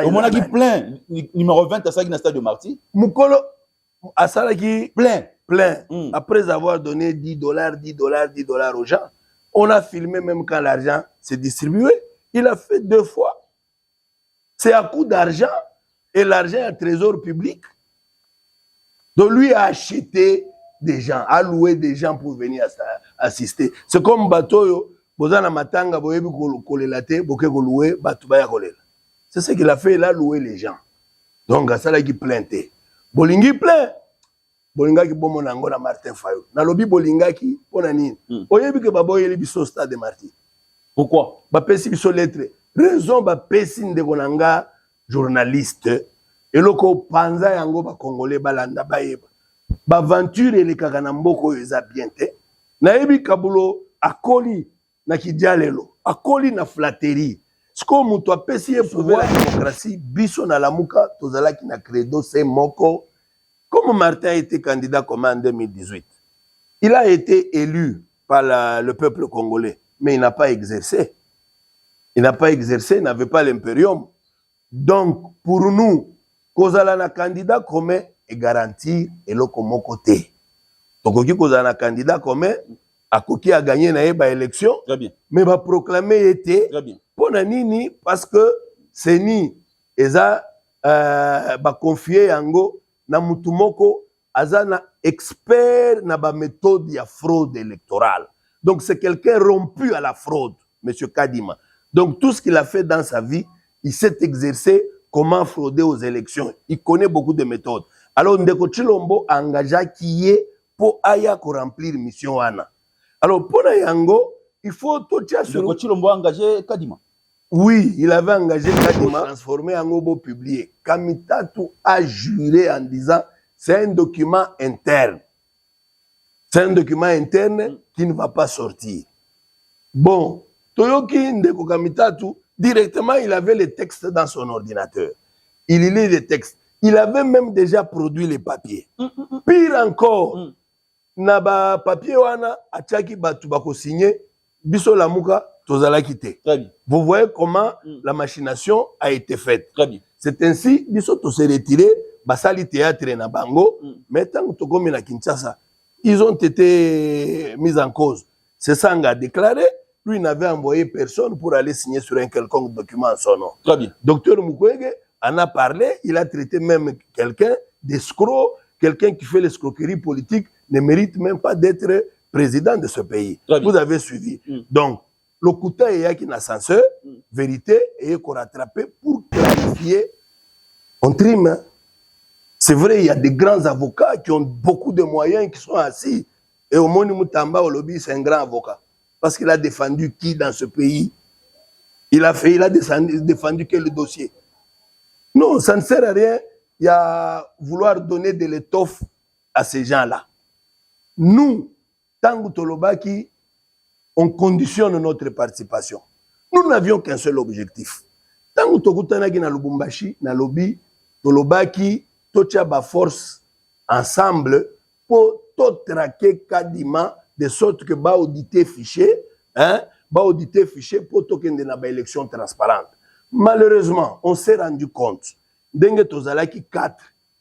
Au moins, il plein. Numéro 20, à ça, il y a un stade de Marty. Mukolo, à ça, qui plein. Après avoir donné $10 aux gens, on a filmé même quand l'argent s'est distribué. Il a fait 2 fois. C'est à coup d'argent et l'argent est un trésor public. Donc lui a acheté des gens, a loué des gens pour venir assister. C'est comme Batoyo, Bozana Matanga, Boyebi Kolelate, Boke Loué, Batubaya Kolela. C'est ce qu'il a fait, il a loué les gens. Donc, ça là qui plaintait. Bolingi plein. Bolinga qui bon monango na Martin Fayou. Na lobi Bolinga qui ponani. Oyebi que babo yeli biso stade de Martin. Pourquoi? Ba pesi biso lettre. Raison ba pesi ndeko nanga journaliste. Eloko panza yango ba congolais balanda bayeba. Ba aventure ele kaka na mboko eza bien te. Na yebi kabulo akoli na kidialelo. Akoli na flatterie. Siko muto apesi ye pouvoir la démocratie biso na lamuka tozalaki na credo c'est moko. Comme Martin a été candidat comme en 2018, il a été élu par le peuple congolais, mais il n'a pas exercé. Il n'a pas exercé, il n'avait pas l'impérium. Donc, pour nous, kozala candidat commun et garantir et le comme côté. Donc, kozala candidat commun, a koki a gagné na élection, mais va proclamer été pour nini parce que c'est ni eza ba confier yango na mutumoko azana expert na ba méthode ya fraude électorale. Donc c'est quelqu'un rompu à la fraude, monsieur Kadima. Donc tout ce qu'il a fait dans sa vie, il s'est exercé comment frauder aux élections. Il connaît beaucoup de méthodes. Alors Ndeko Chilombo a engagé qui est pour aya ko remplir mission wana. Alors pour yango, il faut tout sur Ndeko Chilombo a engagé Kadima. Oui, il avait engagé Kadima, transformé en obo publié. Kamitatu a juré en disant c'est un document interne. C'est un document interne qui ne va pas sortir. Bon, Toyoki Ndeko Kamitatu, directement, il avait les textes dans son ordinateur. Il lit les textes. Il avait même déjà produit les papiers. Pire encore, naba papier wana achaki batu bako signé biso lamuka tozala quitté. Vous voyez comment la machination a été faite. C'est ainsi biso to se retiré basali théâtre na bango mais tant to comme na Kinshasa ils ont été mis en cause. C'est ça a déclaré, lui n'avait envoyé personne pour aller signer sur un quelconque document en son nom. Docteur Mukwege en a parlé, il a traité même quelqu'un d'escroc, quelqu'un qui fait l'escroquerie politique ne mérite même pas d'être président de ce pays. Vous avez suivi. Donc, le Kouta est qui ascenseur, vérité, et qu'on rattrape pour clarifier. On trime. C'est vrai, il y a des grands avocats qui ont beaucoup de moyens, qui sont assis. Et au Moni Moutamba, au lobby, c'est un grand avocat. Parce qu'il a défendu qui dans ce pays? Il a défendu quel dossier? Non, ça ne sert à rien. Il y a vouloir donner de l'étoffe à ces gens-là. Nous, Tango Tolobaki, on conditionne notre participation. Nous n'avions qu'un seul objectif. Tango Tokutanagi na Lubumbashi, na lobby, Tolobaki, Tocha ba force ensemble pour tout traquer Kadima de sorte que ba auditer fichier, pour tokende na ba élection transparente. Malheureusement, on s'est rendu compte. Denge tozalaki 4,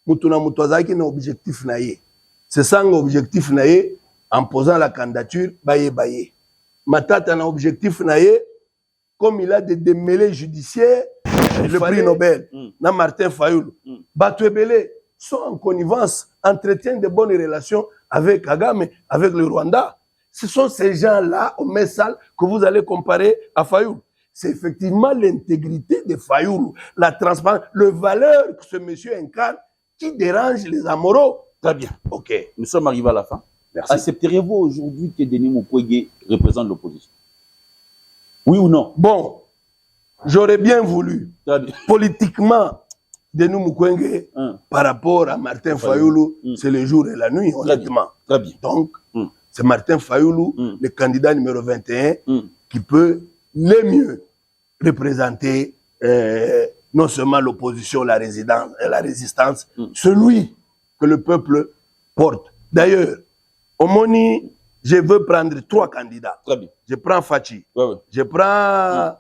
mutuna mutozaki na objectif na ye. C'est ça l'objectif naé en posant la candidature baye. Matata na objectif naé comme il a des démêlés judiciaires, le prix Nobel, na Martin Fayulu. Batouebele sont en connivence, entretiennent de bonnes relations avec Kagame, avec le Rwanda. Ce sont ces gens-là au Messal que vous allez comparer à Fayulu. C'est effectivement l'intégrité de Fayulu, la transparence, le valeur que ce monsieur incarne qui dérange les amoureux. Très bien. Ok. Nous sommes arrivés à la fin. Merci. Accepteriez-vous aujourd'hui que Denis Mukwege représente l'opposition? Oui ou non? Bon, j'aurais bien voulu. Politiquement, Denis Mukwege, par rapport à Martin Fayulu, c'est le jour et la nuit, honnêtement. Très bien. Donc, c'est Martin Fayulu, le candidat numéro 21, qui peut le mieux représenter non seulement l'opposition, la résistance, celui que le peuple porte. D'ailleurs, au Moni, je veux prendre 3 candidats. Très bien. Je prends Fachi. Ouais. Je prends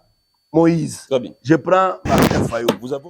Moïse. Très bien. Je prends Martin Fayou. Vous avez...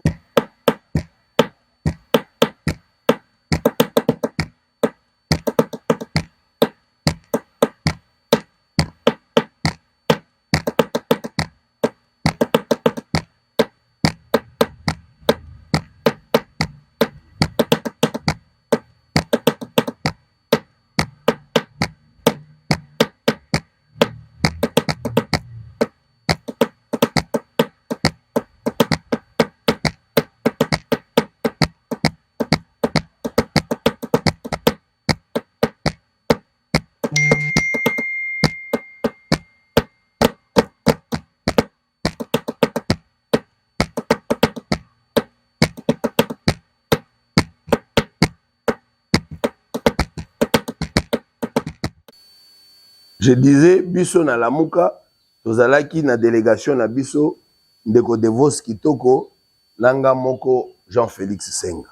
Je disais, biso na lamuka, tozalaki na délégation na biso, ndeko Devos Kitoko, nanga moko Jean-Félix Senga.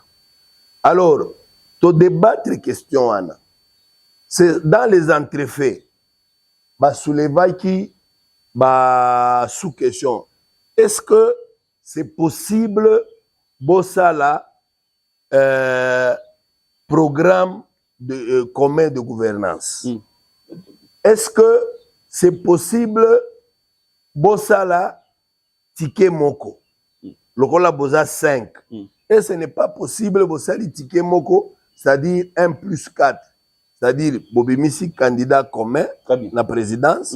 Alors, to débattre question ana, c'est dans les entrefaits, ba soulevaki, ba sous question, est-ce que c'est possible, bossala, programme de, commun de gouvernance? Est-ce que c'est possible Bossala ticket moko? Lokola boza 5. Et ce n'est pas possible Bossali ticket moko, c'est-à-dire 1 plus 4. C'est-à-dire Bobimisi candidat commun la présidence.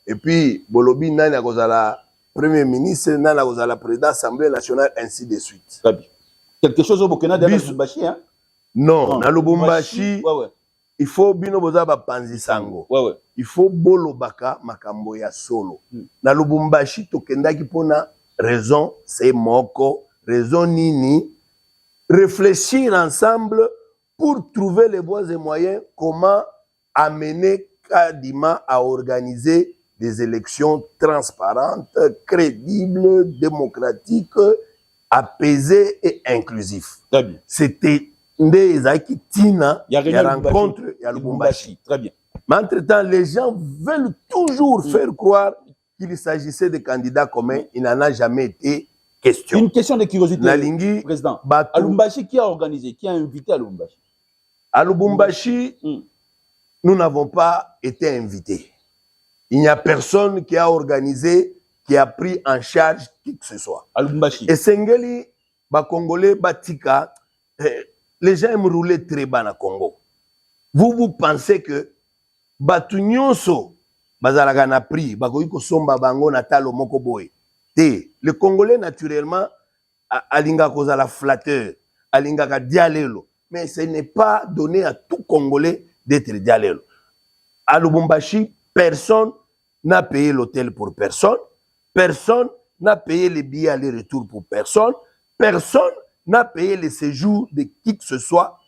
Et puis Bolobi nana kozala premier ministre, nana kozala président de l'Assemblée nationale, ainsi de suite. Très bien. Quelque chose au Burkina de Lubumbashi, hein? Non, na Lubumbashi. Ouais, ouais. Il faut bino boza ba panzi sango. Ouais, ouais. Il faut bolo baka makambo ya solo. Na Lubumbashi tokendaki pona raison c'est moko, raison nini, réfléchir ensemble pour trouver les voies et moyens comment amener Kadima à organiser des élections transparentes, crédibles, démocratiques, apaisées et inclusives. Très bien. C'était Ndezaki Tina, il y a rencontre à Lubumbashi. Très bien. Mais entre-temps, les gens veulent toujours faire croire qu'il s'agissait de candidats communs. Il n'en a jamais été question. Une question de curiosité, Nalingi, président. À Lubumbashi, qui a organisé, qui a invité à Lubumbashi? À Lubumbashi, nous n'avons pas été invités. Il n'y a personne qui a organisé, qui a pris en charge qui que ce soit. À Lubumbashi. Et Sengeli, Congolais, Batika, les gens aiment rouler très bas na Congo. Vous pensez que batu nyonso bazalaka na prix bakoki kosomba bango na talo moko boye te? Le Congolais naturellement alinga kozala flatteur, alingaka dialelo, mais ce n'est pas donné à tout Congolais d'être dialelo. À Lubumbashi, personne n'a payé l'hôtel pour personne, personne n'a payé les billets aller-retour pour personne, personne n'a payé le séjour de qui que ce soit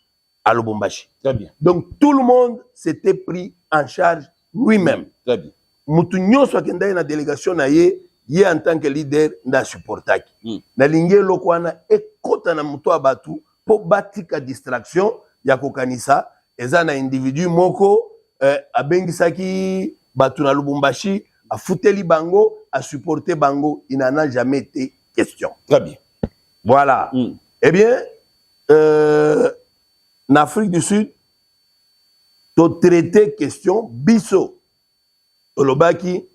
à Lubumbashi. Très bien. Donc tout le monde s'était pris en charge lui-même. Très bien. Mutu nyonso akendaki na délégation na ye en tant que leader nda supportaki. Na linge lokwana ekota na mutu abatu po batika distraction ya kokanisa eza na individu moko abengisaki batu na Lubumbashi afuteli bango a supporter bango. Il n'en a jamais été question. Très bien. Voilà. Eh bien, en Afrique du Sud, to traiter question biso Olobaki,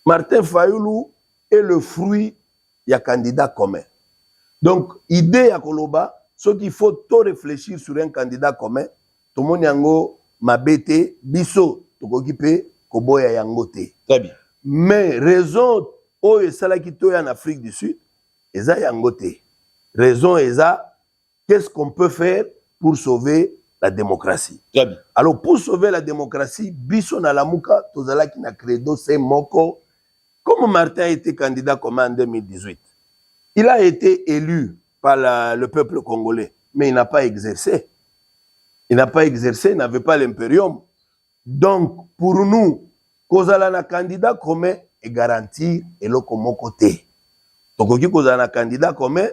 Martin Fayulu est le fruit ya candidat commun. Donc idée ya Koloba, ce qu'il faut tout réfléchir sur un candidat commun, tout le monde yango mabete biso to kokipe koboya yango te. Très bien. Mais raison oyo esalaki to en Afrique du Sud, eza yango te. Raison eza, qu'est-ce qu'on peut faire pour sauver la démocratie? Très bien. Alors pour sauver la démocratie, biso na lamuka tozalaki na credo c'est moko. Comme Martin a été candidat commun en 2018, il a été élu par le peuple congolais, mais il n'a pas exercé. Il n'a pas exercé, il n'avait pas l'impérium. Donc pour nous, kozala na candidat commun et garantir eloko moko te. Tokoki kozala na candidat commun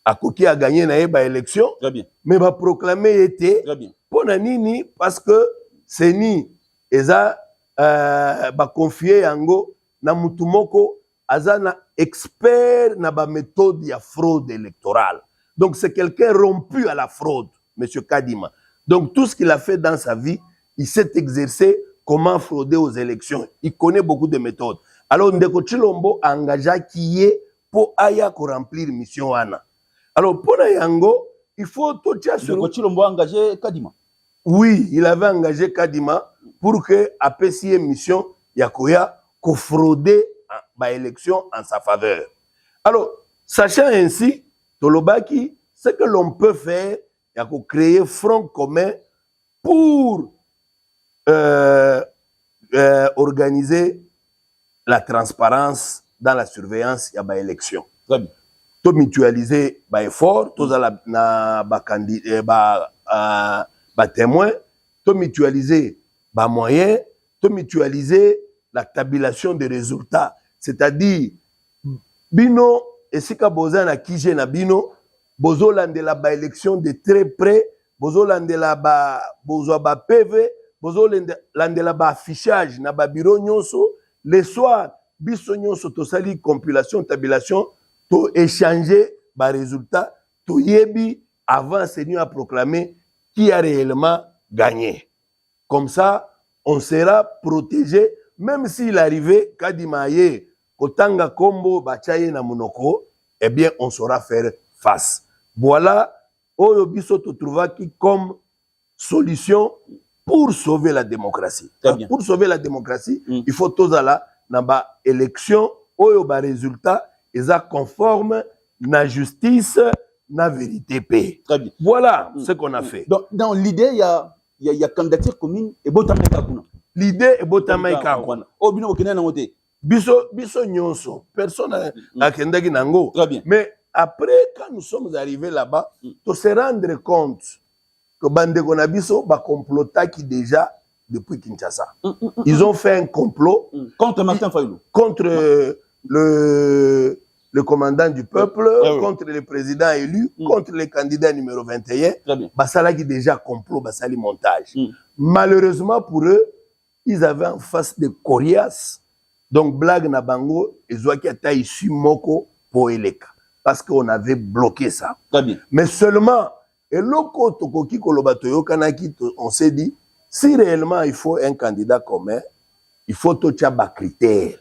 akoki a gagné na ba élection. Très bien. Mais va proclamer été. Très bien. Pona nini parce que c'est ni eza ba confier yango na mutu moko aza na expert na ba méthode ya fraude électorale. Donc c'est quelqu'un rompu à la fraude, monsieur Kadima. Donc tout ce qu'il a fait dans sa vie, il s'est exercé comment frauder aux élections. Il connaît beaucoup de méthodes. Alors Ndeko Tshilombo a engagé qui est pour aya ko remplir mission wana. Alors pour yango, il faut tout sur Ndeko Tshilombo a engagé Kadima. Oui, il avait engagé Kadima pour que APCie mission yakoya ko frauder ba élection en sa faveur. Alors, sachant ainsi, Tolobaki, ce que l'on peut faire, il y a créer front commun pour organiser la transparence dans la surveillance de l'élection. Très bien. To mutualiser ba effort, to na ba candidat ba témoin, to mutualiser ba moyen, to mutualiser la tabulation des résultats, c'est-à-dire bino esika boza na kije na bino bozo landela ba élection de très près, bozo landela ba bozo ba PV, bozo landela ba affichage na ba bureau nyonso, le soir biso nyonso to sali compilation tabulation to échanger ba résultat to yebi avant Seigneur a proclamé qui a réellement gagné. Comme ça, on sera protégé, même s'il arrivait Kadimaye Kotanga Kombo Bachaye na Monoko, eh bien, on saura faire face. Voilà, Oyo Biso to trouvaki comme solution pour sauver la démocratie. Pour sauver la démocratie, il faut tozala naba élection, Oyo ba résultat, eza conforme na justice, na vérité paix. Très bien. Voilà ce qu'on a fait. Donc, dans l'idée, il y a candidature commune et Botamaïka Kuna. L'idée est Botamaïka Kuna. Oh, bino okene na ngote. Biso nyonso, personne n'a kendaki nango. Très bien. Mais après, quand nous sommes arrivés là-bas, to se rendre compte que Bandeko na biso ba complotaki déjà depuis Kinshasa. Ils ont fait un complot contre Martin Fayulu. Contre le commandant du peuple, contre le président élu, contre le candidat numéro 21. Basalaki déjà complot, basali montage. Malheureusement pour eux, ils avaient en face des coriaces. Donc, blague na bango, ils ont été issus moko pour eleka. Parce qu'on avait bloqué ça. Très bien. Mais seulement, et loko tokoki kolobatoyo kanaki, on s'est dit, si réellement il faut un candidat commun, il faut tout ba critères.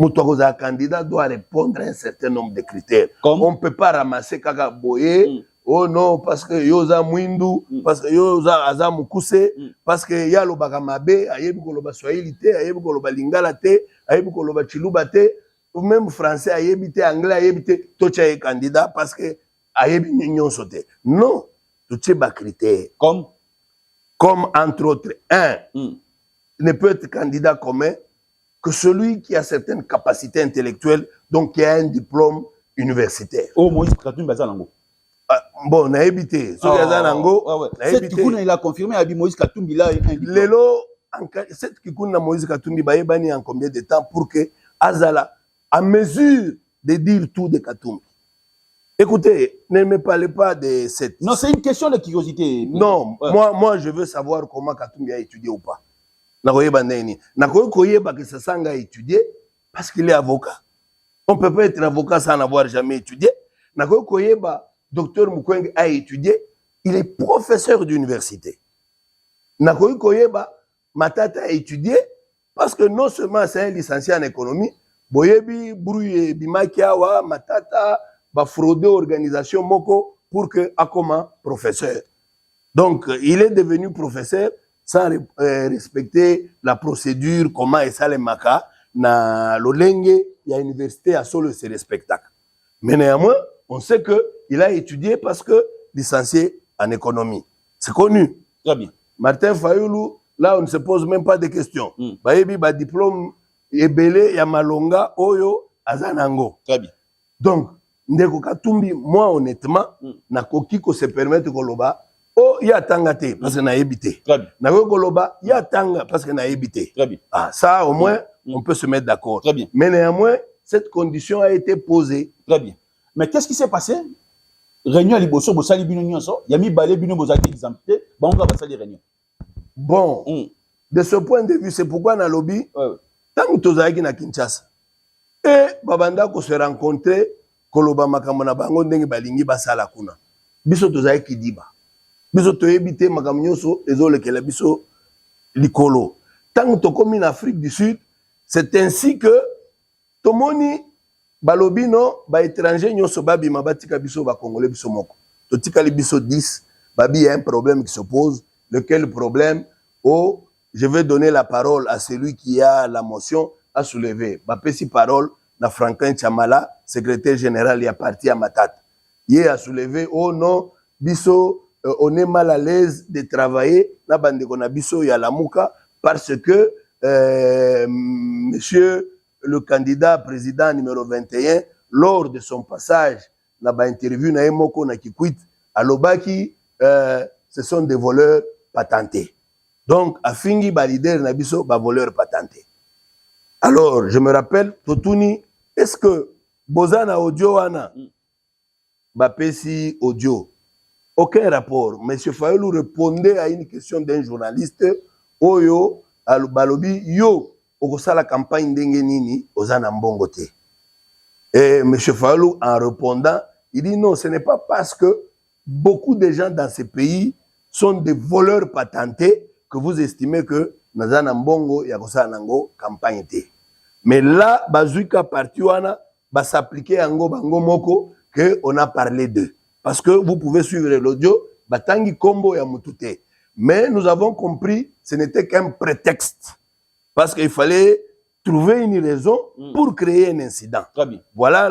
Un candidat doit répondre à un certain nombre de critères. On ne peut pas ramasser Kaka Boye. Oh non, parce que yoza mwindu, parce que yoza aza mukuse, parce que ya loba mabe, ayebi ko loba swahili te, ayebi ko loba lingala te, ayebi ko loba chiluba te, ou même français ayebi te, anglais ayebi te, tocha ye candidat parce que ayebi nyonso te. Non, tout ba critères. Comme entre autres, ne peut être candidat commun que celui qui a certaines capacités intellectuelles, donc qui a un diplôme universitaire. Oh, Moïse Katumbi Bazalango. Bon, na évité. Cette Kikouna, il a confirmé à Moïse Katumbi là. Lelo, cette Kikouna Moïse Katumbi Baïbani en combien de temps pour que Azala, à mesure de dire tout de Katumbi. Écoutez, ne me parlez pas de cette. Non, c'est une question de curiosité. Non, moi, je veux savoir comment Katumbi a étudié ou pas. Nakoyeba neni. Nakoyeba que ça sanga étudié parce qu'il est avocat. On ne peut pas être avocat sans avoir jamais étudié. Nakoyeba. Docteur Mukwege a étudié, il est professeur d'université. Nakoyi Koyeba, Matata a étudié, parce que non seulement c'est un licencié en économie, Boyebi, Brouye, Bimakiawa, Matata, va frauder l'organisation Moko pour que, Akoma, professeur. Donc, il est devenu professeur sans respecter la procédure, comment et ça les maka, na l'olenge, il y a université à solo c'est respectable. Mais néanmoins, on sait qu'il a étudié parce que licencié en économie. C'est connu. Très bien. Martin Fayulu, là, on ne se pose même pas de questions. Bayebi, ba diplôme, Ebele, Yamalonga, Oyo, Azanango. Très bien. Donc, Ndeko Katumbi, moi, honnêtement, na koki ko se permettre koloba, oh, ya tangate, parce que na ebité. Très bien. Na koloba, ya tanga, parce que na ebité. Très bien. Ah, ça, au moins, on peut se mettre d'accord. Très bien. Mais néanmoins, cette condition a été posée. Très bien. Mais qu'est-ce qui s'est passé? Réunion à Liboso, Bossali Bino Nyonso, Yami Balé Bino Bozaki exempté, Banga Bassali Réunion. Bon, de ce point de vue, c'est pourquoi dans le lobby, tant que tu as na Kinshasa, Et babanda ko se rencontrer koloba makambo na bango ndenge balingi basala kuna. Biso tozali kidiba. Biso toyebi te makambo nyonso ezolekela biso likolo. Tant que tokomi na Afrique du Sud, c'est ainsi que tomoni balobino ba étranger nyonso babima batika biso ba congolais biso moko. Totikali biso 10, babi, il y a un problème qui se pose. Lequel problème? Oh, je vais donner la parole à celui qui a la motion à soulever. Bapesi parole na Franklin Chamala, secrétaire général, il est parti à Matata. Il a soulevé, oh non, biso, on est mal à l'aise de travailler, na bande kona biso ya la mouka, parce que monsieur le candidat président numéro 21, lors de son passage, na ba interview na emoko na kikwit, alobaki, ce sont des voleurs patentés. Donc, à Fingi, ba leader na biso, ba voleur patenté. Alors, je me rappelle, Totuni, est-ce que Bozana audio wana, ba pesi audio? Aucun rapport. Monsieur Fayolou répondait à une question d'un journaliste, Oyo, Balobi, yo, okosa la campagne d'Engenini, Ozana Mbongote. Et monsieur Fayolou, en répondant, il dit non, ce n'est pas parce que beaucoup de gens dans ces pays sont des voleurs patentés que vous estimez que Nazana Mbongo yakosa nango campagne té. Mais là, Bazuika Partiwana va s'appliquer à Ngo Bango Moko que on a parlé d'eux. Parce que vous pouvez suivre l'audio, Batangi Kombo ya Mutute. Mais nous avons compris, ce n'était qu'un prétexte. Parce qu'il fallait trouver une raison pour créer un incident. Voilà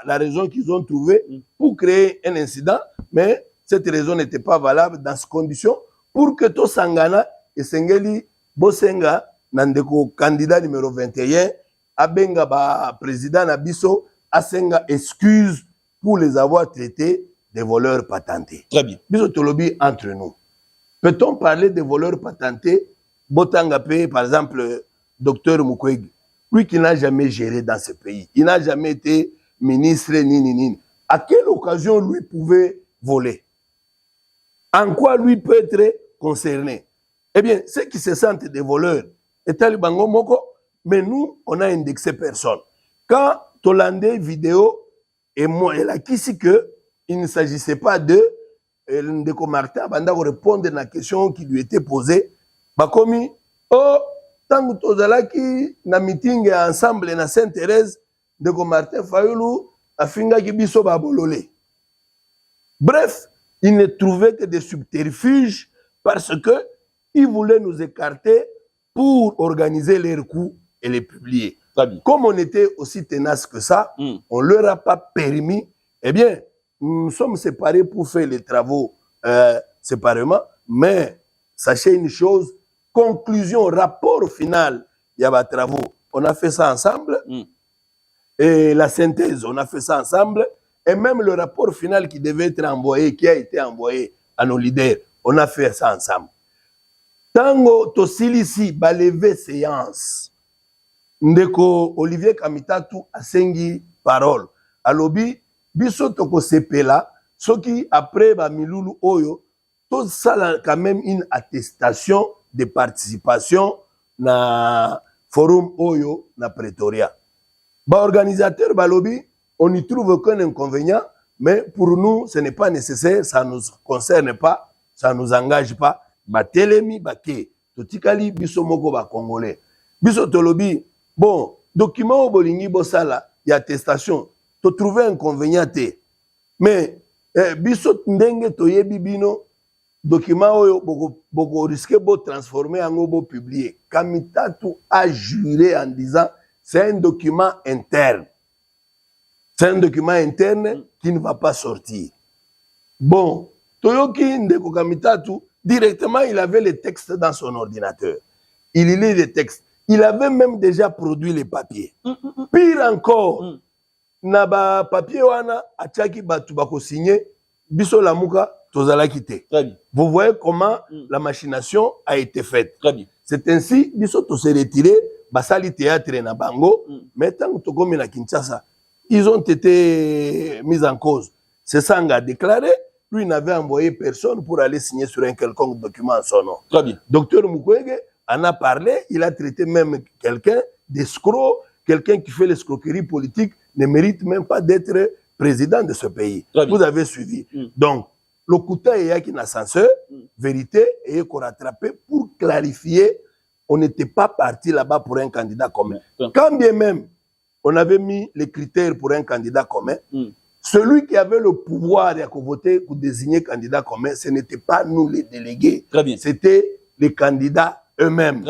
la raison qu'ils ont trouvée pour créer un incident. Mais cette raison n'était pas valable dans ces conditions pour que to Sangana et Sengeli Bosenga, Nandeko, candidat numéro 21, Abenga ba président Nabiso, Asenga excuse pour les avoir traités des voleurs patentés. Très bien. Biso Tolobi entre nous. Peut-on parler de voleurs patentés? Botangape, par exemple, docteur Mukwege, lui qui n'a jamais géré dans ce pays, il n'a jamais été ministre, ni. À quelle occasion lui pouvait voler? En quoi lui peut être concerné? Eh bien, ceux qui se sentent des voleurs, Bango Moko, mais nous, on a indexé personne. Quand Tolandé vidéo, et moi, elle a dit qu'il ne s'agissait pas de Ndeko Martin, Banda répondre à la question qui lui était posée, Bakomi, oh, tant que tozalaki na meeting ensemble na Sainte-Thérèse, Ndeko Martin Fayulu a finga ki biso babolole. Bref, il ne trouvait que des subterfuges parce que ils voulaient nous écarter pour organiser leurs coups et les publier. Comme on était aussi tenace que ça, on ne leur a pas permis. Eh bien, nous sommes séparés pour faire les travaux séparément, mais sachez une chose, conclusion, rapport final, il y a des travaux. On a fait ça ensemble. Et la synthèse, on a fait ça ensemble. Et même le rapport final qui devait être envoyé, qui a été envoyé à nos leaders, on a fait ça ensemble. Tango Tosilisi, balevé séance. Ndeko Olivier Kamitatu a sengi parole. Alobi, biso toko sepela, ce qui après ba milulu oyo, tout ça quand même une attestation de participation na forum oyo na Pretoria. Ba organisateur balobi, on n'y trouve aucun inconvénient, mais pour nous, ce n'est pas nécessaire, ça ne nous concerne pas, ça ne nous engage pas. Ba telemi ba ke, totikali biso moko ba congolais. Biso tolobi, bon, document bolingi bosala, y attestation, to trouver inconvénient te. Mais biso ndenge toyebi bino, document oyo boko risquer bo transformer en bo publier. Kamitatu a juré en disant c'est un document interne. C'est un document interne qui ne va pas sortir. Bon, Toyoki Ndeko Kamitatu, directement, il avait les textes dans son ordinateur. Il lit les textes. Il avait même déjà produit les papiers. Pire encore, naba papier wana achaki batu bako signé biso lamuka tozala kité. Vous voyez comment la machination a été faite. C'est ainsi biso to se retiré basali théâtre na bango, mais tant to comme na Kinshasa, ils ont été mis en cause. C'est ça qu'on a déclaré. Lui n'avait envoyé personne pour aller signer sur un quelconque document en son nom. Docteur Mukwege en a parlé, il a traité même quelqu'un d'escroc quelqu'un qui fait l'escroquerie politique ne mérite même pas d'être président de ce pays. Vous avez suivi. Donc, le Kouta est qui ascenseur, vérité, et qu'on rattrapé pour clarifier, on n'était pas parti là-bas pour un candidat commun. Quand bien même, on avait mis les critères pour un candidat commun, celui qui avait le pouvoir de voter pour désigner candidat commun, ce n'était pas nous les délégués. C'était les candidats eux-mêmes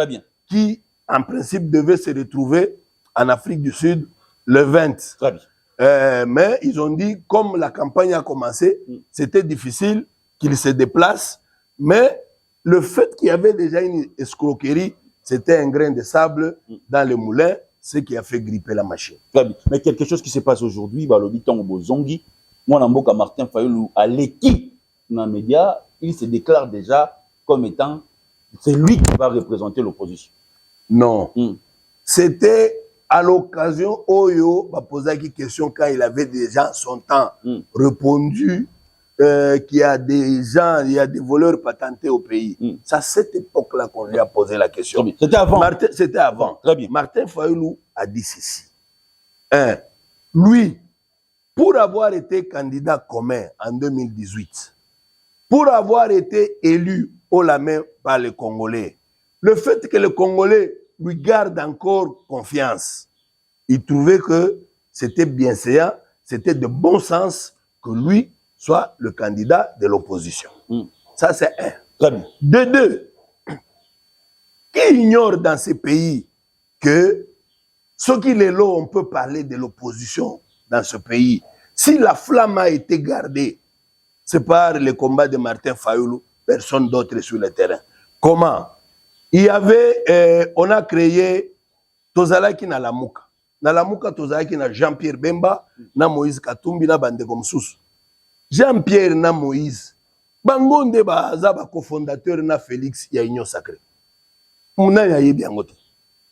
qui, en principe, devaient se retrouver en Afrique du Sud le 20. Mais ils ont dit, comme la campagne a commencé, c'était difficile qu'ils se déplacent. Mais le fait qu'il y avait déjà une escroquerie, c'était un grain de sable dans le moulin, ce qui a fait gripper la machine. Mais quelque chose qui se passe aujourd'hui, le Tango Zongi, moi, Namboka Martin Fayoulou, à l'équipe dans les médias, il se déclare déjà comme étant, c'est lui qui va représenter l'opposition. Non. C'était à l'occasion, Oyo va poser une question quand il avait déjà son temps répondu qu'il y a des gens, il y a des voleurs patentés au pays. C'est à cette époque-là qu'on lui a posé la question. C'était avant. C'était avant. Très bien. Martin Fayoulou a dit ceci. Lui, pour avoir été candidat commun en 2018, pour avoir été élu haut la main par les Congolais, le fait que les Congolais lui gardent encore confiance, il trouvait que c'était bienséant, c'était de bon sens que lui soit le candidat de l'opposition. Ça, c'est un. Très bien. De deux, qui ignore dans ces pays que ce qu'il est là, on peut parler de l'opposition dans ce pays. Si la flamme a été gardée, c'est par le combat de Martin Fayoulou, personne d'autre sur le terrain. Comment? Il y avait, on a créé Tozalaki na Lamuka. Na Lamuka, Tozalaki na Jean-Pierre Bemba, na Moïse Katumbi, na Bande Komsous. Jean-Pierre na Moïse, bangonde baza ba cofondateur na Félix ya Union Sacrée. Muna ya yebi angote.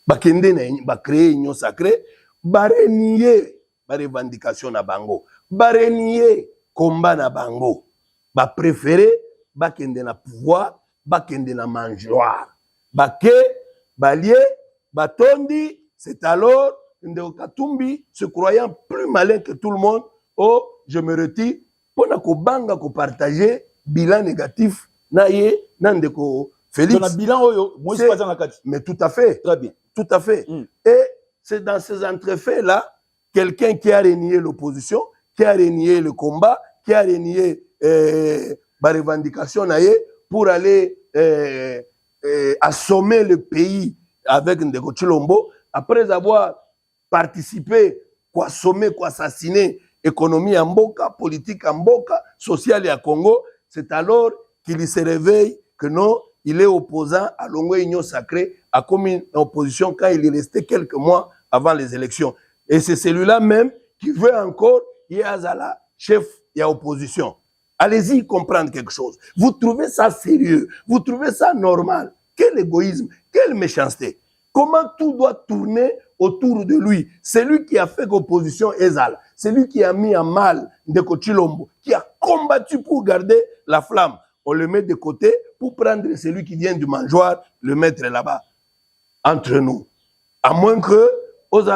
Bakende na ba créer Union Sacrée, ba renier ba revendication na bango, ba renier combat na bango, ba préférer ba kende na pouvoir, ba kende na mangeoire. Bake, Balié, Batondi, c'est alors Ndeo Katumbi, se croyant plus malin que tout le monde, oh, je me retire, pour ko banga ko partager bilan négatif na ye nandeko Félix. Ton bilan oyo, moi c'est pas dans la carte. Mais tout à fait. Très bien. Tout à fait. Et c'est dans ces entrefaits là, quelqu'un qui a renié l'opposition, qui a renié le combat, qui a renié la revendication na ye pour aller assommer le pays avec Ndeko Tshilombo, après avoir participé, quoi assommer, quoi assassiner économie en Mboka, politique en Mboka, sociale à Congo, c'est alors qu'il se réveille que non, il est opposant à l'Ongo Union Sacrée, à comme une opposition quand il est resté quelques mois avant les élections. Et c'est celui-là même qui veut encore Yazala, chef et opposition. Allez-y comprendre quelque chose. Vous trouvez ça sérieux? Vous trouvez ça normal? Quel égoïsme? Quelle méchanceté? Comment tout doit tourner autour de lui? C'est lui qui a fait l'opposition Ezal. C'est lui qui a mis en mal Ndeko Tshilombo, qui a combattu pour garder la flamme. On le met de côté pour prendre celui qui vient du mangeoire, le mettre là-bas. Entre nous. À moins que, on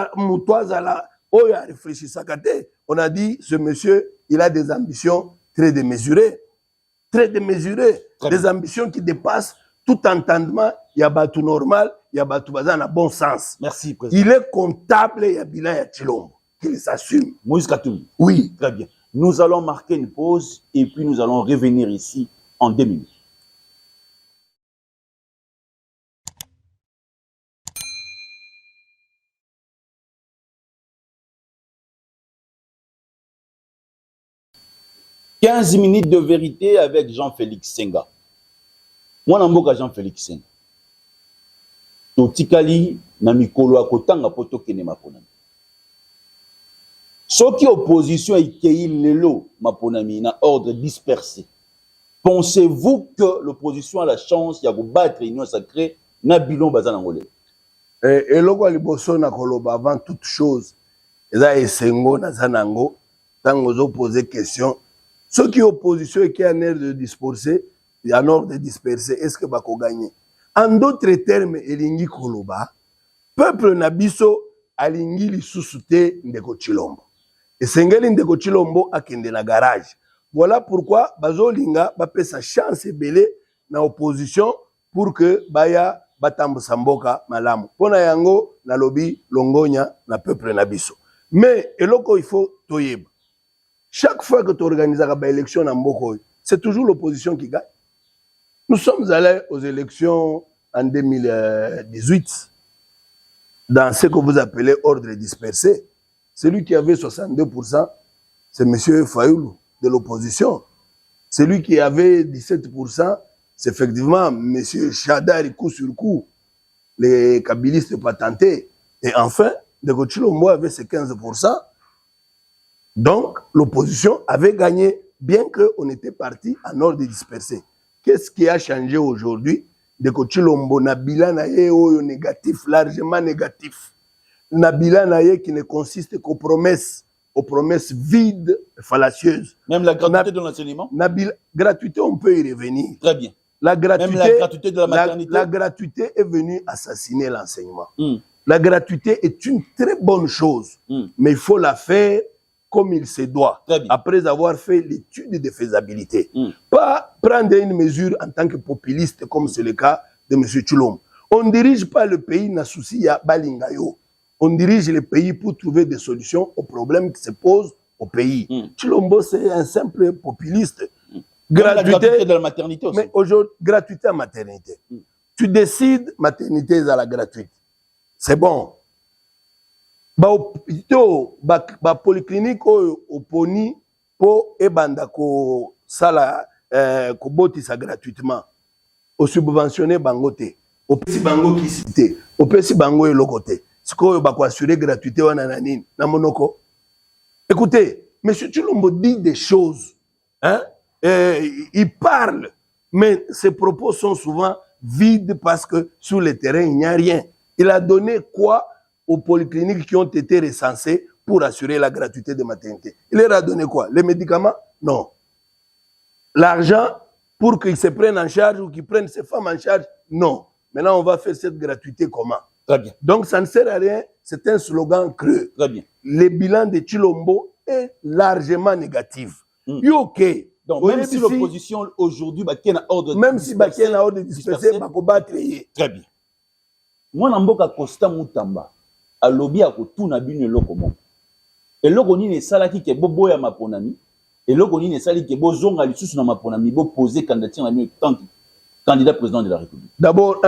a dit, ce monsieur, il a des ambitions très démesurées. Très démesurées. Des ambitions qui dépassent tout entendement. Il y a tout normal, il y a tout bazan à bon sens. Merci, président. Il est comptable, il y a bilan, il y a Tshilombo. Qu'il s'assume. Moïse Katumbi. Oui. Très bien. Nous allons marquer une pause et puis nous allons revenir ici en 2 minutes. « 15 minutes de vérité avec Jean-Félix Senga. » Moi, je suis Jean-Félix Senga. Totikali na mikolo akotanga poto kene maponami. Soki opposition ekei lelo maponami na ordre dispersé. Pensez-vous que l'opposition a la chance de battre l'Union Sacrée na bilon bazana ngolé? Et loko liboso na koloba avant toute chose, eza esengo na zanango, tango zo poser question. Ceux qui opposition et qui en air de disperser, en ordre de disperser, est-ce que bako gagner? En d'autres termes, elingi koloba, peuple na biso alingi lisusu te ndeko Tshilombo. Esengeli ndeko Tshilombo akende na garage. Voilà pourquoi bazolinga bapesa chance ebele na opposition pour que baya batambusa mboka malamu. Pona yango na lobi longonya na peuple na biso. Mais eloko il faut toyeba. Chaque fois que tu organises une élection en Mboko, c'est toujours l'opposition qui gagne. Nous sommes allés aux élections en 2018 dans ce que vous appelez ordre dispersé. Celui qui avait 62%, c'est M. Fayoulou de l'opposition. Celui qui avait 17%, c'est effectivement M. Chadari coup sur coup, les kabylistes patentés. Et enfin, Ndeko Tshilombo avait ses 15%. Donc, l'opposition avait gagné, bien qu'on était parti en ordre dispersé. Qu'est-ce qui a changé aujourd'hui? Ndeko Tshilombo na bilan négatif, largement négatif. Na bilan qui ne consiste qu'aux promesses vides et fallacieuses. Même la gratuité de l'enseignement? Gratuité, on peut y revenir. Très bien. Même la gratuité de la maternité? La gratuité est venue assassiner l'enseignement. La gratuité est une très bonne chose, mais il faut la faire comme il se doit, après avoir fait l'étude de faisabilité. Pas prendre une mesure en tant que populiste, comme c'est le cas de M. Tshilombo. On ne dirige pas le pays na souci ya balingayo. On dirige le pays pour trouver des solutions aux problèmes qui se posent au pays. Tshilombo, c'est un simple populiste. Gratuité de la maternité aussi. Mais aujourd'hui, gratuité à maternité. Tu décides, maternité à la gratuite. C'est bon. Ba polyclinique au poni po ebanda ko sala ko botisa gratuitement. Au subventionné bangote. Au pesi bango qui cité. Au pesi bango elokote. Siko ba ko assurer gratuité wana nanini na monoko. Écoutez, monsieur Tshilombo dit des choses, hein? Il parle, mais ses propos sont souvent vides parce que sur le terrain il n'y a rien. Il a donné quoi aux polycliniques qui ont été recensées pour assurer la gratuité de maternité? Il leur a donné quoi? Les médicaments? Non. L'argent pour qu'ils se prennent en charge ou qu'ils prennent ces femmes en charge? Non. Maintenant, on va faire cette gratuité comment? Très bien. Donc, ça ne sert à rien. C'est un slogan creux. Très bien. Le bilan de Tshilombo est largement négatif. OK. Donc, même si l'opposition aujourd'hui, même si Bakien a ordre dispersé, il va créer. Très bien. Moi, je suis Costa Moutamba. A lobby à Kotuna Bine Lokomo. Et l'ogoni ne salaki ke bobo ya maponami. Et l'ogoni ne salaki ke bozonga lisusu na maponami, bo poser candidature à tant que candidat président de la République. D'abord,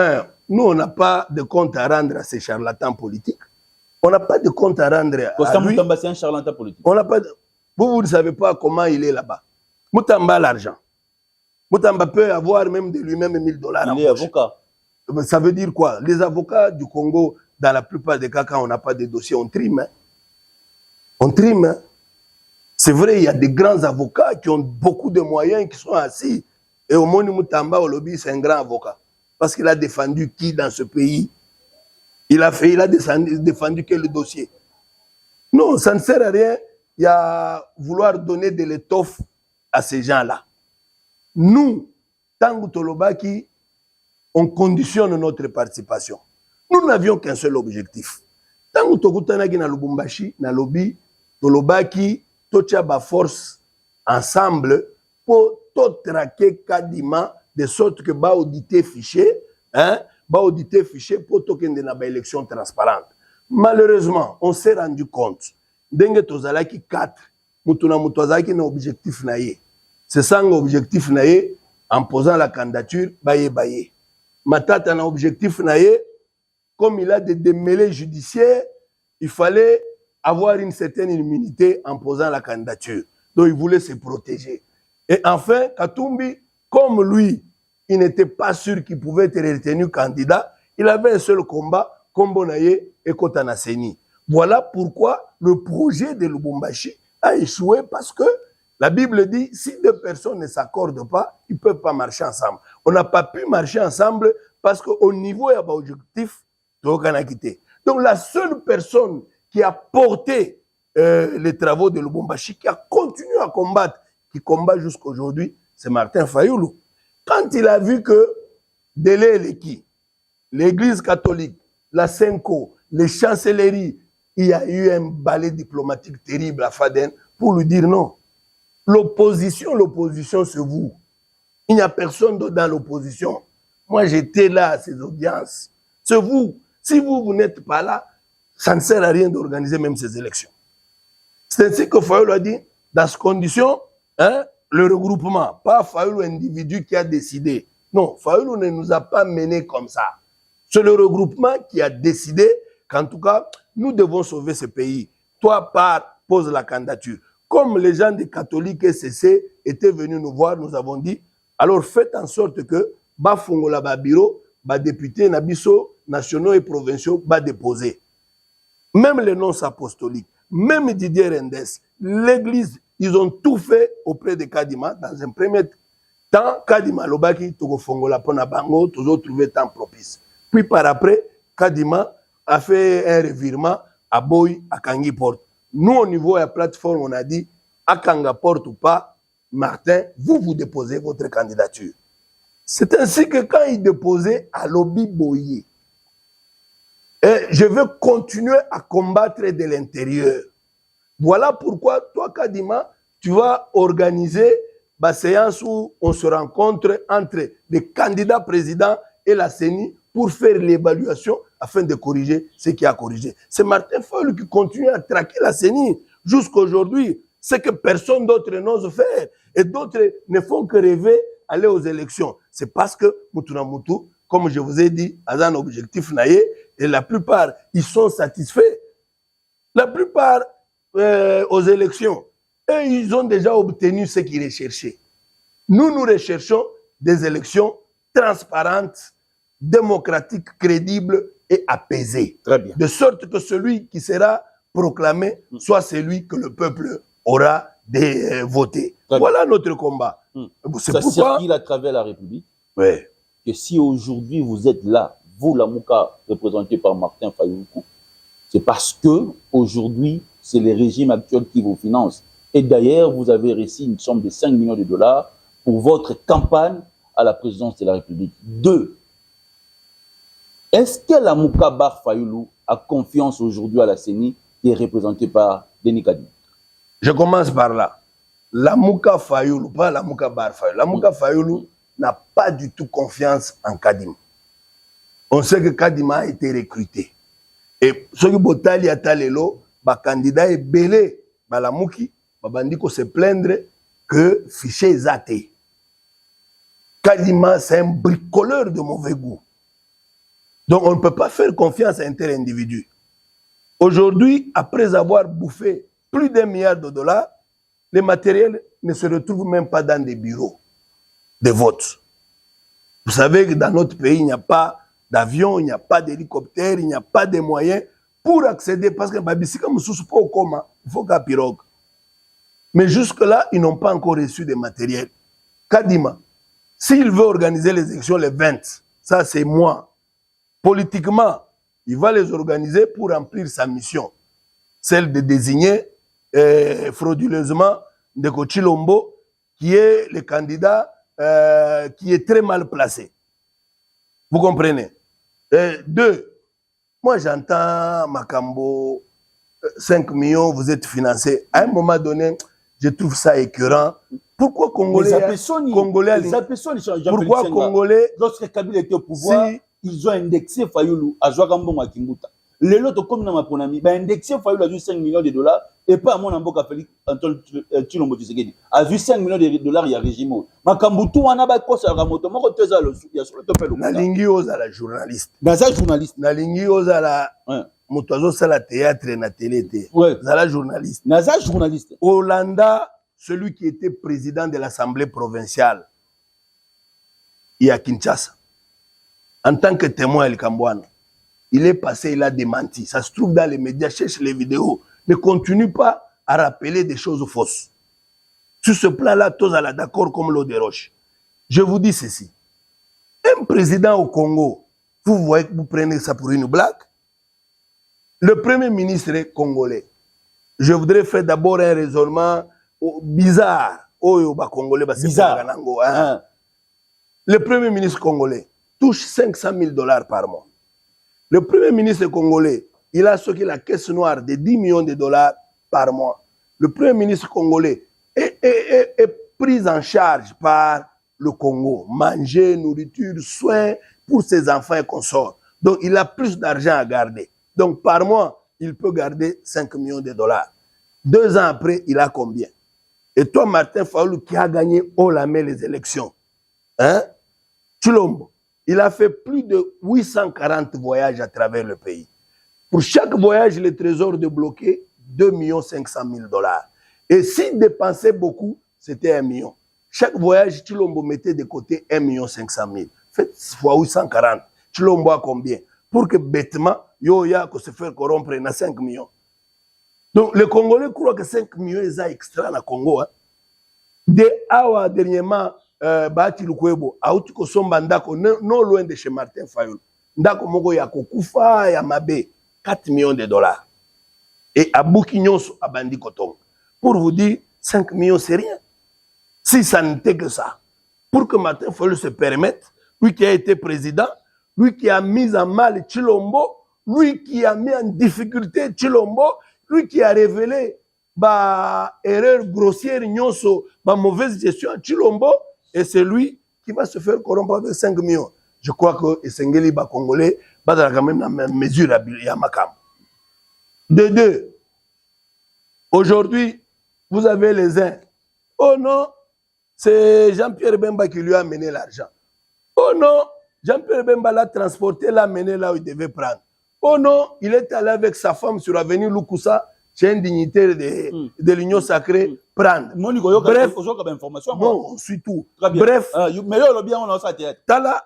nous, on n'a pas de compte à rendre à ces charlatans politiques. On n'a pas de compte à rendre Costa à lui. Moutamba, c'est un charlatan politique. On n'a pas de... Vous ne savez pas comment il est là-bas. Moutamba a l'argent. Moutamba peut avoir même de lui-même $1000. Il est avocat. Ça veut dire quoi? Les avocats du Congo, dans la plupart des cas, quand on n'a pas de dossier, on trime. Hein. On trime. Hein. C'est vrai, il y a des grands avocats qui ont beaucoup de moyens, qui sont assis. Et au Moni Moutamba, au lobby, c'est un grand avocat. Parce qu'il a défendu qui dans ce pays? Il a défendu quel dossier? Non, ça ne sert à rien. Il y a vouloir donner de l'étoffe à ces gens-là. Nous, Tango Tolobaki, on conditionne notre participation. Nous n'avions qu'un seul objectif. Tango Tokutanaki na Lubumbashi, na lobby, Tolobaki, Tocha ba force ensemble pour tout traquer Kadima de sorte que ba auditer fichier, hein, ba auditer fichier pour tokende na ba élection transparente. Malheureusement, on s'est rendu compte. Denge tozalaki 4, mutuna mutozaki na objectif na ye. C'est ça l'objectif na ye en posant la candidature baye. Matata na objectif na ye, comme il a des démêlés judiciaires, il fallait avoir une certaine immunité en posant la candidature. Donc il voulait se protéger. Et enfin, Katumbi, comme lui, il n'était pas sûr qu'il pouvait être retenu candidat, il avait un seul combat, Kombo Naye et Kotana Seni. Voilà pourquoi le projet de Lubumbashi a échoué parce que la Bible dit, si deux personnes ne s'accordent pas, ils ne peuvent pas marcher ensemble. On n'a pas pu marcher ensemble parce qu'au niveau, il y a un objectif, donc la seule personne qui a porté les travaux de Lubumbashi, qui a continué à combattre, qui combat jusqu'à aujourd'hui, c'est Martin Fayoulou. Quand il a vu que Délé Leki, l'Église catholique, la Senko, les chancelleries, il y a eu un balai diplomatique terrible à Faden pour lui dire non. L'opposition, c'est vous. Il n'y a personne d'autre dans l'opposition. Moi, j'étais là à ces audiences. C'est vous. Si vous n'êtes pas là, ça ne sert à rien d'organiser même ces élections. C'est ainsi que Fayoulou a dit, dans ces conditions, hein, le regroupement, pas Fayoulou individu qui a décidé. Non, Fayoulou ne nous a pas menés comme ça. C'est le regroupement qui a décidé qu'en tout cas, nous devons sauver ce pays. Toi, pose la candidature. Comme les gens des catholiques SCC étaient venus nous voir, nous avons dit, alors faites en sorte que Bafongola Babiro, députés Nabiso, nationaux et provinciaux, déposer. Même les noms apostoliques, même Didier Rendes, l'église, ils ont tout fait auprès de Kadima. Dans un premier temps, Kadima Lobaki, Togo Fongola Pona Bango, toujours trouvé temps propice. Puis par après, Kadima a fait un revirement à Boy, à Kangi Porte. Nous, au niveau de la plateforme, on a dit, à Kanga Porte ou pas, Martin, vous déposez votre candidature. C'est ainsi que quand il déposait à Lobby Boye, je veux continuer à combattre de l'intérieur. Voilà pourquoi, toi, Kadima, tu vas organiser une séance où on se rencontre entre les candidats présidents et la CENI pour faire l'évaluation afin de corriger ce qui a corrigé. C'est Martin Fayoulou qui continue à traquer la CENI jusqu'à aujourd'hui. C'est que personne d'autre n'ose faire. Et d'autres ne font que rêver aller aux élections. C'est parce que Moutouna Moutou, comme je vous ai dit, a un objectif naïe, et la plupart, ils sont satisfaits. La plupart aux élections, et ils ont déjà obtenu ce qu'ils recherchaient. Nous recherchons des élections transparentes, démocratiques, crédibles et apaisées. Très bien. De sorte que celui qui sera proclamé soit celui que le peuple aura voté. Voilà notre combat. Ça circule à travers la République. Oui. Que si aujourd'hui vous êtes là, vous, la Mouka, représenté par Martin Fayoulou, c'est parce que aujourd'hui c'est le régime actuel qui vous finance. Et d'ailleurs, vous avez reçu une somme de 5 millions de dollars pour votre campagne à la présidence de la République. 2. Est-ce que la Mouka Bar Fayoulou a confiance aujourd'hui à la CENI qui est représentée par Denis Kadima? Je commence par là. La Mouka Fayoulou, pas la Mouka Bar Fayoulou. La Mouka Fayoulou n'a pas du tout confiance en Kadima. On sait que Kadima a été recruté. Et ce qui Botali a talelo, le candidat est belé, la Mouki, bandiko se plaindre que fichier est athée. Kadima, c'est un bricoleur de mauvais goût. Donc on ne peut pas faire confiance à un tel individu. Aujourd'hui, après avoir bouffé plus d'1 milliard de dollars, les matériels ne se retrouvent même pas dans des bureaux de vote. Vous savez que dans notre pays, il n'y a pas d'avion, il n'y a pas d'hélicoptère, il n'y a pas de moyens pour accéder, parce que Babissika Moussous pas au coma, il faut qu'à pirogue. Mais jusque-là, ils n'ont pas encore reçu de matériel. Kadima, s'il veut organiser les élections les 20, ça c'est moi. Politiquement, il va les organiser pour remplir sa mission, celle de désigner frauduleusement Ndeko Chilombo, qui est le candidat qui est très mal placé. Vous comprenez? 2, moi j'entends Makambo, 5 millions, vous êtes financé. À un moment donné, je trouve ça écœurant. Pourquoi Congolais... Pourquoi Congolais... Lorsque Kabila était au pouvoir, ils ont indexé Fayoulou à Joagambo Makimbuta. Les lots comme dans ma ponami, indexé Fayoulou a vu 5 millions de dollars et pas à mon amboka Félix Antoine Tshilombo Tshisekedi. A vu 5 millions de dollars, il y a régime. Makambutu wana ba kosa ramoto moko teza lo ya sur le topelo. Nalingi oza la journaliste. Naza journaliste. Nalingi oza la motozo sala théâtre na télé té. Zala journaliste. Naza journaliste. Hollanda, celui qui était président de l'Assemblée provinciale, il y a Kinshasa. En tant que témoin El Kambouane, il est passé, il a démenti. Ça se trouve dans les médias, cherche les vidéos. Ne continue pas à rappeler des choses fausses. Sur ce plan-là, tous à la d'accord comme l'eau des roches. Je vous dis ceci. Un président au Congo, vous voyez que vous prenez ça pour une blague. Le premier ministre est congolais. Je voudrais faire d'abord un raisonnement bizarre. Bizarre. Le premier ministre congolais touche 500 000 $ par mois. Le premier ministre congolais il a ce qu'il la caisse noire de 10 millions de dollars par mois. Le premier ministre congolais est pris en charge par le Congo. Manger, nourriture, soins pour ses enfants et consorts. Donc, il a plus d'argent à garder. Donc, par mois, il peut garder 5 millions de dollars. 2 ans après, il a combien? Et toi, Martin Fayulu, qui a gagné haut la main les élections, hein? Tshilombo, il a fait plus de 840 voyages à travers le pays. Pour chaque voyage, le trésor débloqué 2 500 000 dollars. Et s'il dépensait beaucoup, c'était 1 million. Chaque voyage, Tshilombo mettait de côté 1 500 000. Faites fois 840. Tshilombo a combien? Pour que bêtement, Yoya, que se faire corrompre, il a 5 millions. Donc, les Congolais croient que 5 millions, ils ont extra dans Congo. Hein. Dès awa, dernièrement, Bati Lukwebo, Aouti Kosomba Ndako, non loin de chez Martin Fayulu. Ndako Mogo Yako Kufa, Yamabe, 4 millions de dollars. Et à Boukinyonso, à Bandi Kotong. Pour vous dire, 5 millions, c'est rien. Si ça n'était que ça. Pour que Martin Fayulu se permette, lui qui a été président, lui qui a mis en mal Tshilombo, lui qui a mis en difficulté Tshilombo, lui qui a révélé erreur grossière, nyonso, mauvaise gestion à Tshilombo, et c'est lui qui va se faire corrompre avec 5 millions. Je crois que Esengeli Congolais va quand même dans la mesure à Yamakam. De deux, aujourd'hui, vous avez les uns. Oh non, c'est Jean-Pierre Bemba qui lui a amené l'argent. Oh non, Jean-Pierre Bemba l'a transporté, l'a amené là où il devait prendre. Oh non, il est allé avec sa femme sur l'avenue Lukusa, chez un dignitaire de l'Union sacrée, prendre. Bref, non, on suit tout. Bref, mais là, bien, on a ça tête. Tala,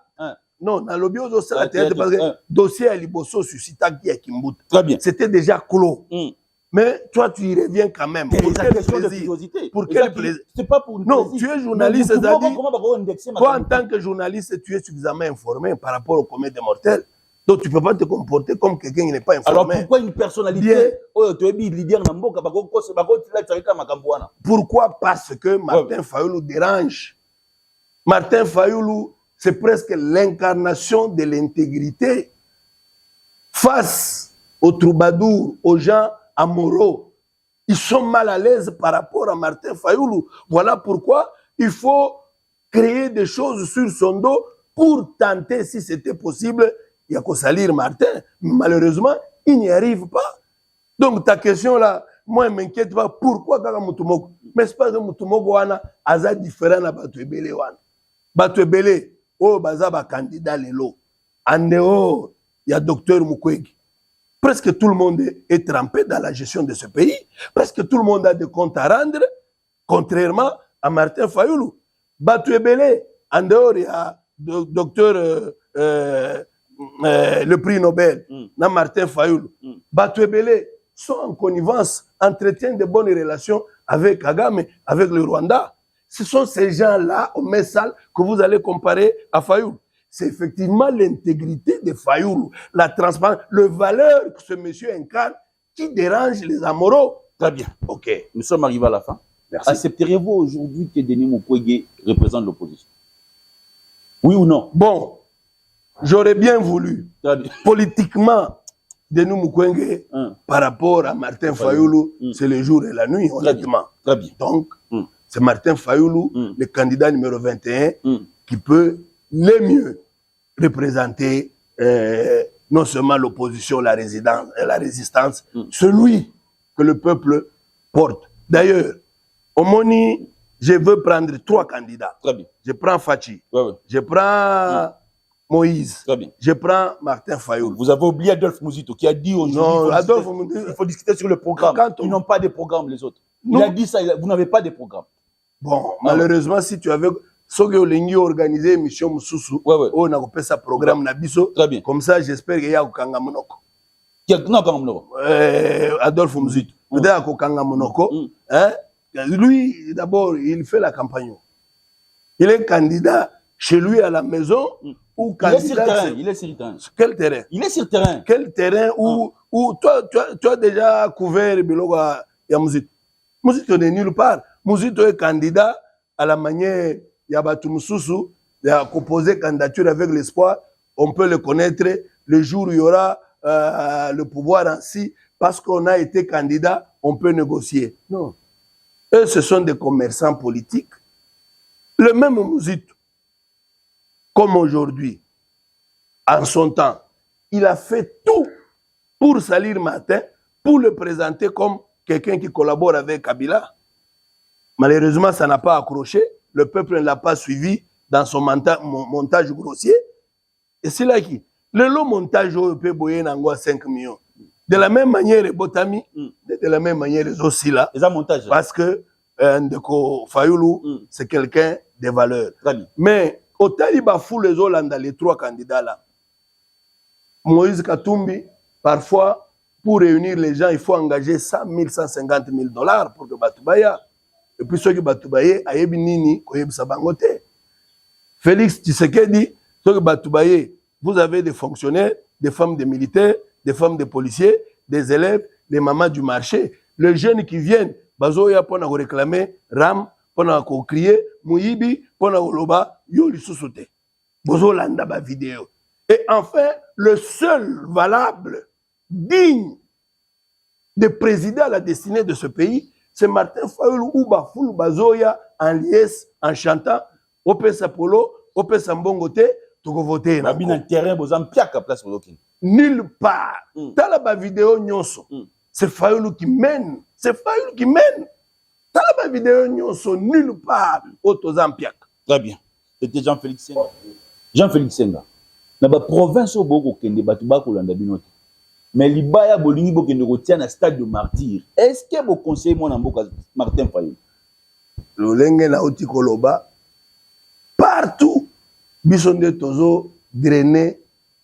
non, dans le bio, on a ça tête parce que le dossier à Liboso suscita qui est Kimbut. Très bien. C'était déjà clos. Mais toi, tu y reviens quand même. Pour quel plaisir? Pour quel plaisir? C'est pas pour non, tu es journaliste, c'est-à-dire, toi, en tant que journaliste, tu es suffisamment informé par rapport au commun des mortels. Donc, tu ne peux pas te comporter comme quelqu'un qui n'est pas informé. Alors, pourquoi une personnalité Pourquoi? Parce que Martin Fayulu dérange. Martin Fayulu, c'est presque l'incarnation de l'intégrité face aux troubadours, aux gens amoureux. Ils sont mal à l'aise par rapport à Martin Fayulu. Voilà pourquoi il faut créer des choses sur son dos pour tenter, si c'était possible, il y a qu'à salir Martin. Malheureusement, il n'y arrive pas. Donc, ta question là, moi, je ne m'inquiète pas. Pourquoi Kaka Mutumoko? Mais c'est pas que Mutumoko wana aza différent na Batuebele wana. Batuebele, oh, baza ba candidat lelo. En dehors, il y a Docteur Mukwege. Presque tout le monde est trempé dans la gestion de ce pays. Presque tout le monde a des comptes à rendre, contrairement à Martin Fayulu. Batuebele, en dehors, il y a Docteur le prix Nobel, Martin Fayulu. Batuebele sont en connivence, entretiennent de bonnes relations avec Kagame, avec le Rwanda. Ce sont ces gens-là, au Messal, que vous allez comparer à Fayulu. C'est effectivement l'intégrité de Fayulu, la transparence, le valeur que ce monsieur incarne qui dérange les amoureux. Très bien. Ok. Nous sommes arrivés à la fin. Merci. Accepteriez-vous aujourd'hui que Denis Mukwege représente l'opposition? Oui ou non? Bon, j'aurais bien voulu. Politiquement, Denis Mukwege, par rapport à Martin Fayulu, c'est le jour et la nuit, honnêtement. Très bien. Donc, c'est Martin Fayulu, le candidat numéro 21, qui peut le mieux représenter non seulement l'opposition, la résistance, celui que le peuple porte. D'ailleurs, au Moni, je veux prendre 3 candidats. Très bien. Je prends Fachi, Ouais. je prends Moïse, Très bien. je prends Martin Fayulu. Vous avez oublié Adolphe Mouzito qui a dit aujourd'hui il faut discuter sur le programme. Ils n'ont pas de programme, les autres. Il a dit ça, vous n'avez pas de programme. Bon, malheureusement, si tu avais... Soki olingi organiser émission mususu, on a coupé sa programme nabiso. Très bien. Comme ça, j'espère qu'il y a Okanga Monoko. Non, Adolphe Mouzito. Peut-être Okanga Monoko. Lui, d'abord, il fait la campagne. Il est candidat chez lui à la maison ou candidat. Il est sur le terrain. Quel terrain? Il est sur le terrain. Quel terrain où toi, tu as déjà couvert Biloga ya Mouzito. Mouzito n'est nulle part. Mouzito est candidat à la manière. Il y a Batumsusu, il a composé candidature avec l'espoir. On peut le connaître le jour où il y aura le pouvoir ainsi, parce qu'on a été candidat, on peut négocier. Non. Eux, ce sont des commerçants politiques. Le même Mouzito, comme aujourd'hui, en son temps, il a fait tout pour salir Martin, pour le présenter comme quelqu'un qui collabore avec Kabila. Malheureusement, ça n'a pas accroché. Le peuple ne l'a pas suivi dans son montage grossier. Et c'est là qui, le long montage peut boyer à 5 millions. De la même manière, les Botami, de la même manière, les aussi là. Parce que Ndeko Fayoulou, c'est quelqu'un de valeur. Mais au Taliba fou les Hollandais, les 3 candidats là. Moïse Katumbi, parfois, pour réunir les gens, il faut engager 100 000, 150 000 $ pour que Batoubaya. Et puis ceux qui Batoubaye, Ayebi Nini, Koyebi Sabangote. Félix Tshisekedi, ceux qui Batoubaye, vous avez des fonctionnaires, des femmes de militaires, des femmes de policiers, des élèves, des mamans du marché. Les jeunes qui viennent, Bazoya pour réclamer, Ram, pour crier, Mouyibi, pour Loba, Yoli Sousoute. Bozo Landa ba vidéo. Et enfin, le seul valable, digne de présider à la destinée de ce pays, c'est Martin Fayoulou ou Bafoulou Bazoya en liesse, en chantant, Opesa Polo, Opesa Mbongote, Toko voter. Nulle part. Dans la vidéo Nyonso, c'est Fayoulou qui mène. C'est Fayoulou qui mène. Dans la vidéo Nyonso, nulle part, Otozampiak. Très bien. C'était Jean-Félix Senga. Jean-Félix Senga. Dans la province où beaucoup de Batouba Kolanda Binote. Mais Libaya Bolingi Bokende retient un stade de martyr. Est-ce que vous conseillez mon amboka Martin Fayoulou? Le Lengue na Oti Koloba, partout, Bissonde Tozo drainé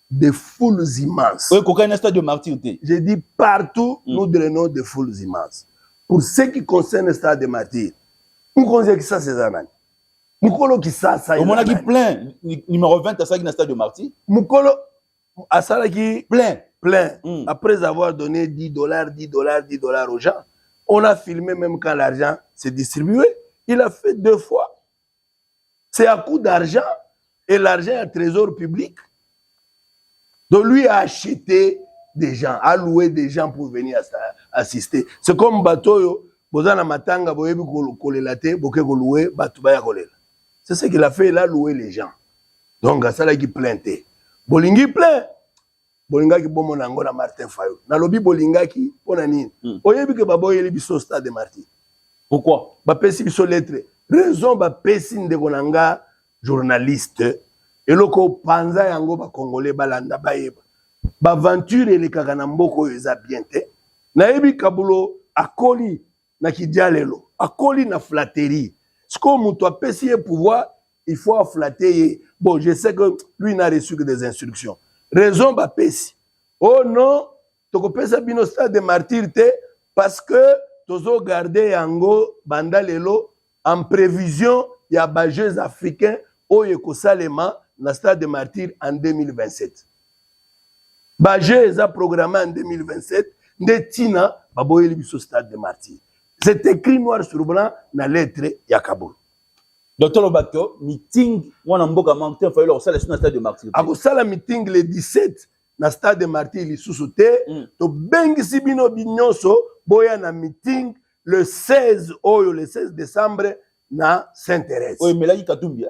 des foules immenses. Oui, qu'aucun stade de martyr. J'ai dit partout, nous drainons des foules immenses. Pour ce qui concerne le stade de martyr, nous conseillons que ça, c'est Zanan. Moukolo qui ça, au moment qui plein, numéro 20, à ça qui est stade de martyr. Moukolo, à ça qui plein. Après avoir donné 10 $, 10 $, 10 $ aux gens, on a filmé même quand l'argent s'est distribué. Il a fait 2 fois. C'est à coup d'argent et l'argent est un trésor public. Donc lui a acheté des gens, a loué des gens pour venir assister. C'est comme Batoyo, Bozana Matanga, Boyebi Kolelate, Boke Koloué, Batubaya Kolela. C'est ce qu'il a fait, il a loué les gens. Donc, ça là qui plaintait. Bolingi plaint. Bolinga qui bon nango na Martin Fayoulou. Na lobi Bolinga qui pona nini. Oyebi ke baboyeli biso stade de Martyr. Pourquoi? Ba pesi biso lettre. Raison ba pesi ndeko nanga journaliste. Eloko panza yango ba congolais balanda bayeba. Ba aventure ele kaka na mboko eza bien te. Na yebi kabulo akoli na kidialelo. Akoli na flatterie. Ce qu'on muto pesi ye pouvoir, il faut flatter. Bon, je sais que lui n'a reçu que des instructions. Raison ba pesi. Oh non, toko pesa bino stade de martyr te parce que tozo garder yango bandalelo en prévision ya ba Jeux africains oyo kosalema na stade de martyr en 2027. Ba Jeux a programmé en 2027 ndetina baboyeli biso stade de martyr. C'est écrit noir sur blanc na lettre ya Kaboul. Docteur Lobato, meeting, wana mboka Martin Fayoulou au stade de martyr. Ako sala meeting le 17 na stade de martyr li sous-sauté, to bengisi bino binyonso boya na meeting le 16 oyo le 16 décembre na Sainte-Thérèse. Oui, mais là il Katumbi.